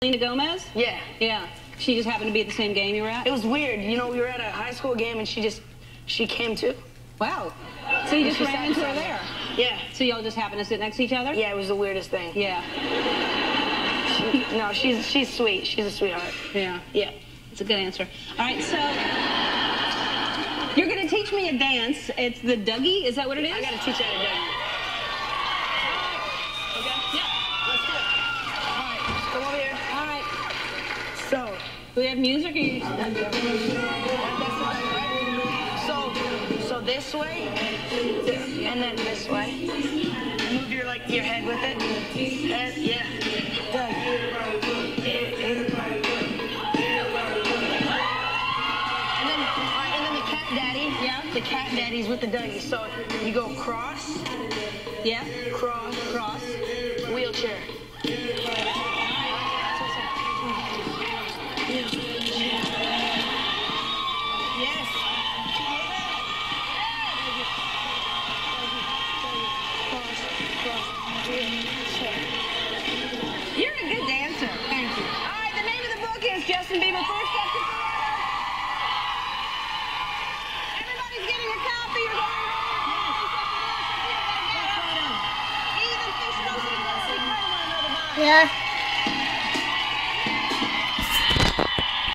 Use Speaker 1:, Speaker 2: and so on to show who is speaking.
Speaker 1: Selena Gomez?
Speaker 2: Yeah.
Speaker 1: Yeah. She just happened to be at the same game you were at?
Speaker 2: It was weird. You know, we were at a high school game and she came too.
Speaker 1: Wow. So you just ran into her there?
Speaker 2: Yeah.
Speaker 1: So y'all just happened to sit next to each other?
Speaker 2: Yeah, it was the weirdest thing.
Speaker 1: Yeah.
Speaker 2: No, she's sweet. She's a sweetheart.
Speaker 1: Yeah.
Speaker 2: Yeah.
Speaker 1: It's a good answer. All right, so you're going to teach me a dance. It's the Dougie. Is that what it is?
Speaker 2: I got to teach you how to Dougie. Okay? Yeah. Let's do it. All right. Come over here.
Speaker 1: All right.
Speaker 2: So.
Speaker 1: Do we have music? Or you...
Speaker 2: That's the right? So this way, and then this way. Move your head with it. Head, yeah. And then the cat daddy.
Speaker 1: Yeah.
Speaker 2: The cat daddy's with the Dougie. So you go cross.
Speaker 1: Yeah.
Speaker 2: Cross.
Speaker 1: Cross.
Speaker 2: Wheelchair. Yes.
Speaker 1: You're a good dancer.
Speaker 2: Thank you.
Speaker 1: All right, the name of the book is Justin Bieber First Step to Forever. Everybody's getting a copy. You're going Even fish don't see one another.
Speaker 3: Yeah.